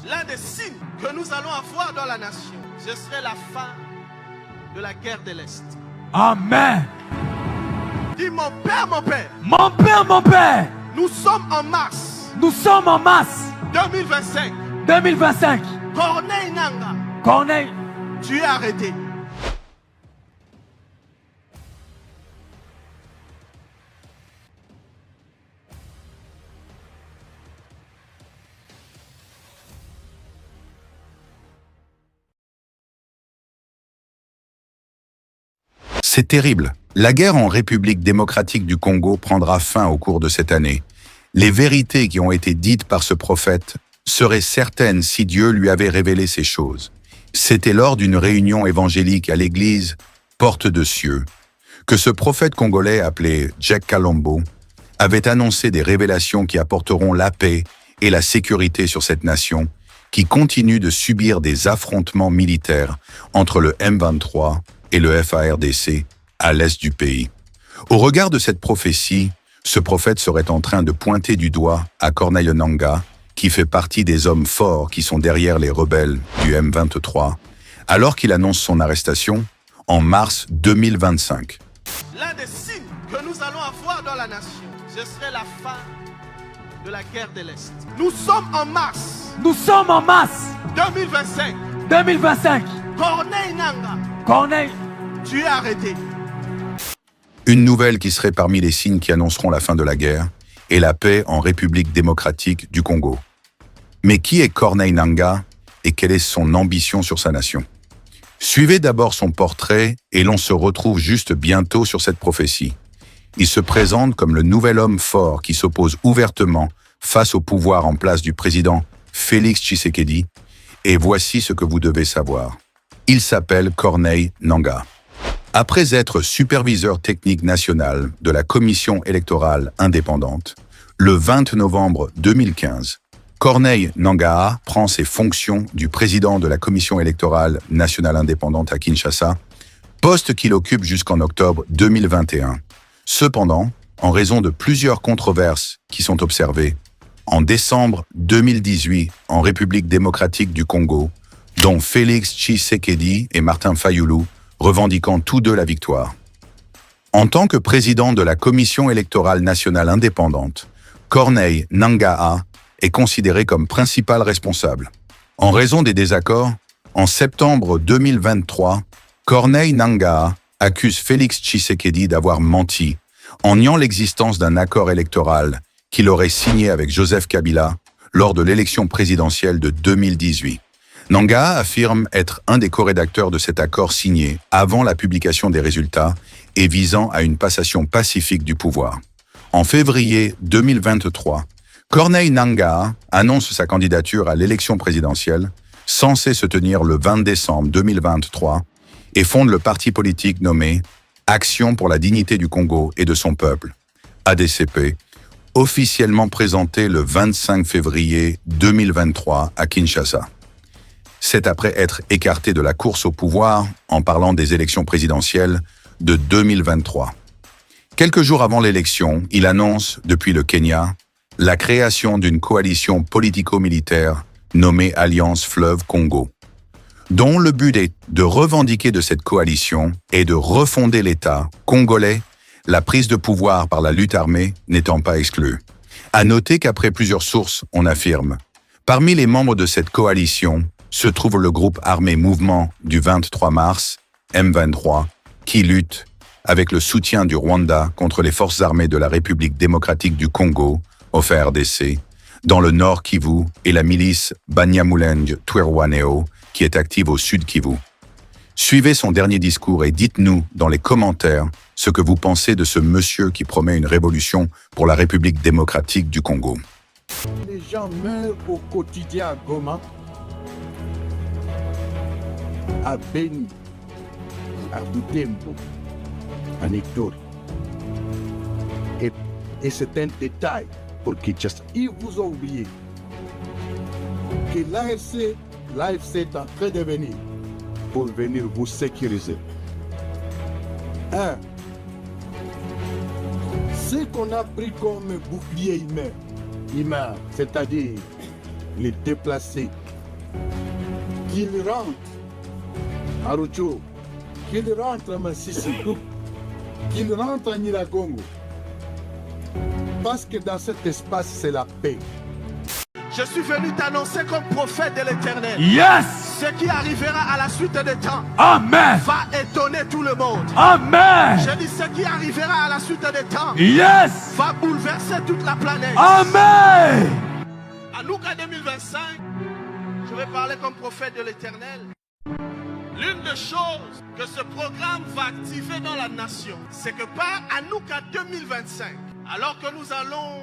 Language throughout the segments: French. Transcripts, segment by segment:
L'un des signes que nous allons avoir dans la nation, ce serait la fin de la guerre de l'Est. Amen. Dis mon père, mon père. Mon père, mon père. Nous sommes en mars. Nous sommes en mars 2025. 2025. Corneille Nangaa. Corneille. Tu es arrêté. C'est terrible. La guerre en République démocratique du Congo prendra fin au cours de cette année. Les vérités qui ont été dites par ce prophète seraient certaines si Dieu lui avait révélé ces choses. C'était lors d'une réunion évangélique à l'église Porte de Cieux que ce prophète congolais appelé Jack Kalombo avait annoncé des révélations qui apporteront la paix et la sécurité sur cette nation qui continue de subir des affrontements militaires entre le M23 et le FARDC à l'est du pays. Au regard de cette prophétie, ce prophète serait en train de pointer du doigt à Corneille Nangaa, qui fait partie des hommes forts qui sont derrière les rebelles du M23, alors qu'il annonce son arrestation en mars 2025. L'un des signes que nous allons avoir dans la nation, ce serait la fin de la guerre de l'Est. Nous sommes en mars. Nous sommes en mars 2025. 2025. Corneille Nangaa. Corneille. Tu es arrêté. Une nouvelle qui serait parmi les signes qui annonceront la fin de la guerre et la paix en République démocratique du Congo. Mais qui est Corneille Nangaa et quelle est son ambition sur sa nation? Suivez d'abord son portrait et l'on se retrouve juste bientôt sur cette prophétie. Il se présente comme le nouvel homme fort qui s'oppose ouvertement face au pouvoir en place du président Félix Tshisekedi, et voici ce que vous devez savoir. Il s'appelle Corneille Nangaa. Après être superviseur technique national de la Commission électorale indépendante, le 20 novembre 2015, Corneille Nangaa prend ses fonctions du président de la Commission électorale nationale indépendante à Kinshasa, poste qu'il occupe jusqu'en octobre 2021. Cependant, en raison de plusieurs controverses qui sont observées, en décembre 2018, en République démocratique du Congo, dont Félix Tshisekedi et Martin Fayulu, revendiquant tous deux la victoire. En tant que président de la Commission électorale nationale indépendante, Corneille Nangaa est considéré comme principal responsable. En raison des désaccords, en septembre 2023, Corneille Nangaa accuse Félix Tshisekedi d'avoir menti en niant l'existence d'un accord électoral qu'il aurait signé avec Joseph Kabila lors de l'élection présidentielle de 2018. Nangaa affirme être un des co-rédacteurs de cet accord signé avant la publication des résultats et visant à une passation pacifique du pouvoir. En février 2023, Corneille Nangaa annonce sa candidature à l'élection présidentielle, censée se tenir le 20 décembre 2023, et fonde le parti politique nommé Action pour la dignité du Congo et de son peuple, ADCP, officiellement présenté le 25 février 2023 à Kinshasa. C'est après être écarté de la course au pouvoir en parlant des élections présidentielles de 2023. Quelques jours avant l'élection, il annonce, depuis le Kenya, la création d'une coalition politico-militaire nommée Alliance Fleuve Congo, dont le but est de revendiquer de cette coalition et de refonder l'État congolais, la prise de pouvoir par la lutte armée n'étant pas exclue. À noter qu'après plusieurs sources, on affirme, parmi les membres de cette coalition se trouve le groupe armé Mouvement du 23 mars, M23, qui lutte avec le soutien du Rwanda contre les forces armées de la République démocratique du Congo, au FARDC, dans le Nord Kivu, et la milice Banyamulenge Twirwaneho, qui est active au Sud Kivu. Suivez son dernier discours et dites-nous dans les commentaires ce que vous pensez de ce monsieur qui promet une révolution pour la République démocratique du Congo. Les gens meurent au quotidien à Goma, à Beni, à Butembo, à Nitori. Et c'est un détail pour Kinshasa. Ils vous ont oublié que l'AFC est en train de venir pour venir vous sécuriser. Ce qu'on a pris comme bouclier humain, c'est-à-dire les déplacés, qu'il rentre à Rutshuru, qu'il rentre à Masisi, qu'il rentre à Nyiragongo. Parce que dans cet espace, c'est la paix. Je suis venu t'annoncer comme prophète de l'Éternel. Yes. Ce qui arrivera à la suite des temps Amen. va étonner tout le monde. Amen. Je dis ce qui arrivera à la suite des temps Yes. va bouleverser toute la planète. Amen. Hanouka 2025, je vais parler comme prophète de l'Éternel. L'une des choses que ce programme va activer dans la nation, c'est que par Hanouka 2025, alors que nous allons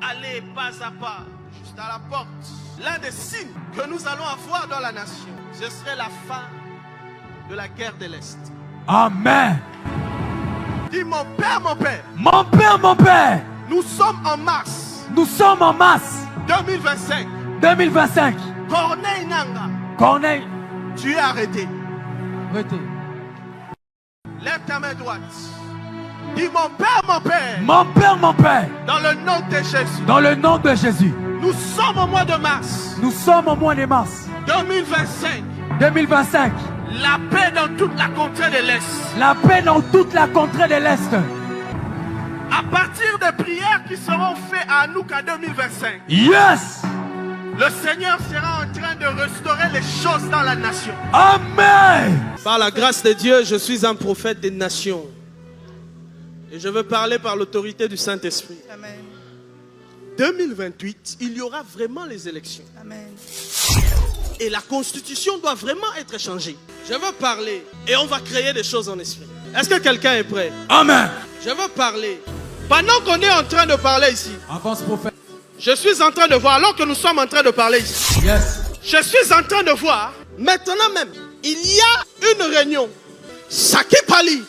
aller pas à pas, juste à la porte, l'un des signes que nous allons avoir dans la nation, ce serait la fin de la guerre de l'Est. Amen. Dis mon Père, mon Père. Mon Père, mon Père. Nous sommes en mars. Nous sommes en mars 2025. 2025. Corneille Nanga, Corneille. tu es arrêté. Arrêtez. Lève ta main droite. Dis mon Père, mon Père. Mon Père, mon Père. Dans le nom de Jésus. Dans le nom de Jésus. Nous sommes au mois de mars Nous sommes au mois de mars 2025. 2025. La paix dans toute la contrée de l'Est. La paix dans toute la contrée de l'Est. À partir des prières qui seront faites à Hanouka 2025, Yes. le Seigneur sera en train de restaurer les choses dans la nation. Amen. Par la grâce de Dieu, je suis un prophète des nations. Et je veux parler par l'autorité du Saint-Esprit. Amen. 2028, il y aura vraiment les élections. Amen. Et la constitution doit vraiment être changée. Je veux parler et on va créer des choses en esprit. Est-ce que quelqu'un est prêt? Amen. Je veux parler. Pendant qu'on est en train de parler ici, Avance prophète. je suis en train de voir, alors que nous sommes en train de parler ici, Yes. je suis en train de voir, maintenant même, il y a une réunion. Saki Pali.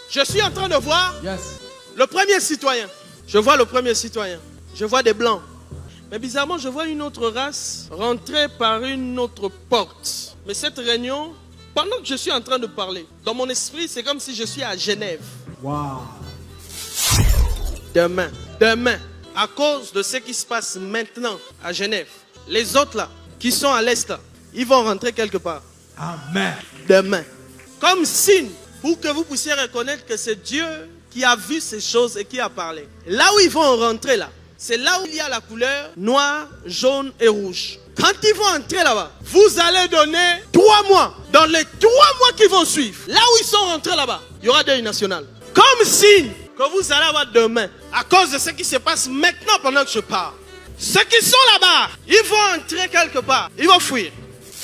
Je suis en train de voir Yes. le premier citoyen. Je vois le premier citoyen. Je vois des blancs. Mais bizarrement, je vois une autre race rentrer par une autre porte. Mais cette réunion, pendant que je suis en train de parler, dans mon esprit, c'est comme si je suis à Genève. Wow. Demain, à cause de ce qui se passe maintenant à Genève, les autres là, qui sont à l'Est, là, ils vont rentrer quelque part. Amen. Demain. Comme signe, pour que vous puissiez reconnaître que c'est Dieu qui a vu ces choses et qui a parlé. Là où ils vont rentrer là, c'est là où il y a la couleur noir, jaune et rouge. Quand ils vont entrer là-bas, vous allez donner 3 mois. Dans les 3 mois qui vont suivre, là où ils sont rentrés là-bas, il y aura deuil national. Comme signe que vous allez avoir demain, à cause de ce qui se passe maintenant pendant que je parle. Ceux qui sont là-bas, ils vont entrer quelque part, ils vont fuir.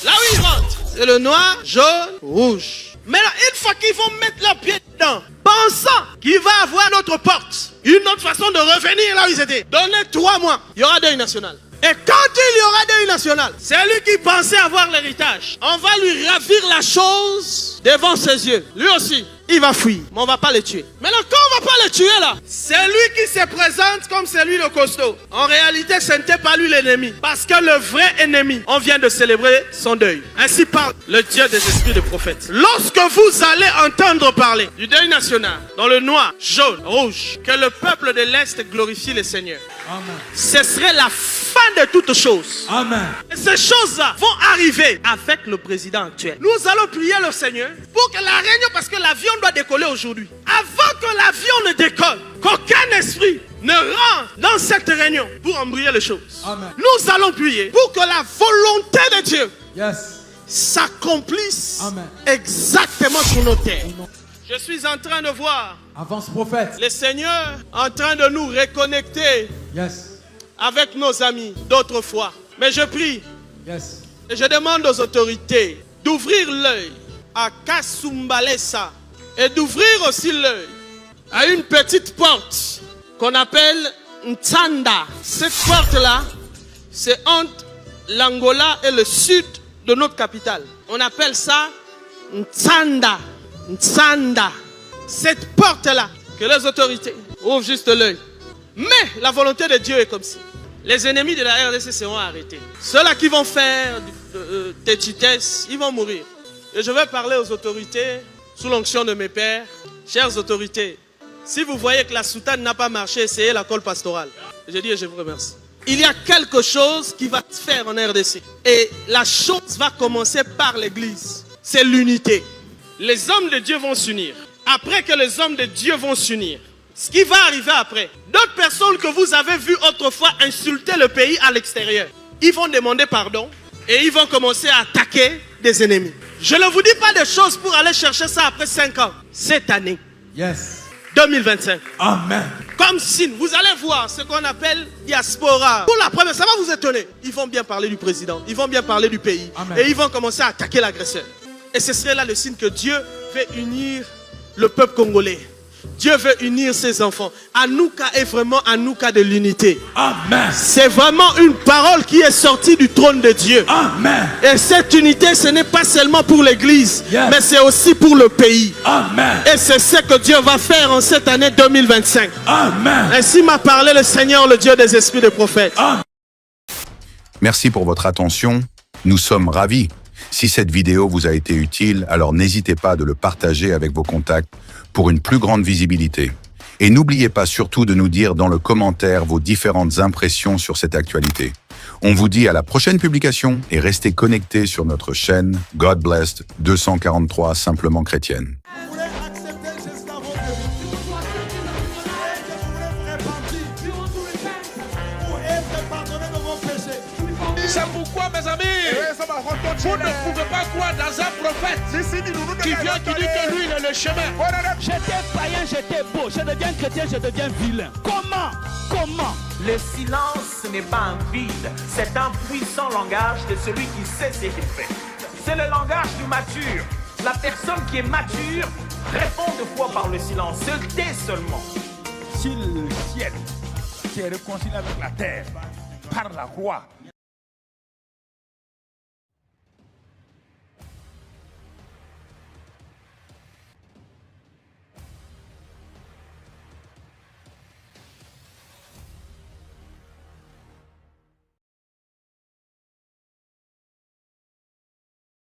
Là où ils rentrent, c'est le noir, jaune, rouge. Mais là, une fois qu'ils vont mettre leurs pieds dedans, pensant qu'il va avoir une autre porte, une autre façon de revenir là où ils étaient, donnez 3 mois, il y aura deuil national. Et quand il y aura deuil national, c'est lui qui pensait avoir l'héritage. On va lui ravir la chose devant ses yeux. Lui aussi, il va fuir, mais on ne va pas le tuer. Maintenant, quand on ne va pas le tuer là, c'est lui qui se présente comme celui de costaud. En réalité, ce n'était pas lui l'ennemi. Parce que le vrai ennemi, on vient de célébrer son deuil. Ainsi parle le Dieu des esprits de prophètes. Lorsque vous allez entendre parler du deuil national, dans le noir, jaune, rouge, que le peuple de l'Est glorifie le Seigneur. Amen. Ce serait la fin de toutes choses. Amen. Et ces choses-là vont arriver avec le président actuel. Nous allons prier le Seigneur pour que la réunion, parce que l'avion doit décoller aujourd'hui. Avant que l'avion ne décolle, qu'aucun esprit ne rentre dans cette réunion pour embrouiller les choses. Amen. Nous allons prier pour que la volonté de Dieu Yes. s'accomplisse Amen. exactement sur nos terres. Je suis en train de voir Avance prophète. le Seigneur en train de nous reconnecter Yes. avec nos amis d'autrefois. Mais je prie Yes. et je demande aux autorités d'ouvrir l'œil à Kasumbalesa et d'ouvrir aussi l'œil à une petite porte qu'on appelle Ntsanda. Cette porte-là, c'est entre l'Angola et le sud de notre capitale. On appelle ça Ntsanda. Ntsanda. Cette porte-là, que les autorités ouvrent juste l'œil. Mais la volonté de Dieu est comme ça. Les ennemis de la RDC seront arrêtés. Ceux-là qui vont faire des titesses, ils vont mourir. Et je vais parler aux autorités, sous l'onction de mes pères. Chères autorités, si vous voyez que la soutane n'a pas marché, essayez la colle pastorale. Je dis et je vous remercie. il y a quelque chose qui va se faire en RDC. Et la chose va commencer par l'église. C'est l'unité. Les hommes de Dieu vont s'unir. Après que les hommes de Dieu vont s'unir, ce qui va arriver après, d'autres personnes que vous avez vues autrefois insulter le pays à l'extérieur, ils vont demander pardon et ils vont commencer à attaquer des ennemis. Je ne vous dis pas des choses pour aller chercher ça après 5 ans. Cette année, Yes. 2025. Amen. Comme signe, vous allez voir ce qu'on appelle diaspora. Pour la première, ça va vous étonner. Ils vont bien parler du président, ils vont bien parler du pays. Amen. Et ils vont commencer à attaquer l'agresseur. Et ce serait là le signe que Dieu veut unir le peuple congolais. Dieu veut unir ses enfants. Anouka est vraiment Anouka de l'unité. Amen. C'est vraiment une parole qui est sortie du trône de Dieu. Amen. Et cette unité, ce n'est pas seulement pour l'église, Yes. mais c'est aussi pour le pays. Amen. Et c'est ce que Dieu va faire en cette année 2025. Amen. Ainsi m'a parlé le Seigneur, le Dieu des esprits des prophètes. Amen. Merci pour votre attention. Nous sommes ravis. Si cette vidéo vous a été utile, alors n'hésitez pas de le partager avec vos contacts pour une plus grande visibilité. Et n'oubliez pas surtout de nous dire dans le commentaire vos différentes impressions sur cette actualité. On vous dit à la prochaine publication et restez connectés sur notre chaîne God Blessed 243 Simplement Chrétienne. Vous voulez accepter Jésus dans votre vie. Je voudrais repentir pour être pardonné de vos péchés. C'est pourquoi, mes amis, vous ne pouvez pas croire dans un prophète qui vient, qui dit que lui, il est le chemin. J'étais païen, j'étais beau. Je deviens chrétien, je deviens vilain. Comment? Le silence n'est pas un vide, c'est un puissant langage de celui qui sait ce qu'il fait. C'est le langage du mature. La personne qui est mature répond de fois par le silence, se tait seulement. Si le ciel s'est réconcilié avec la terre par la croix,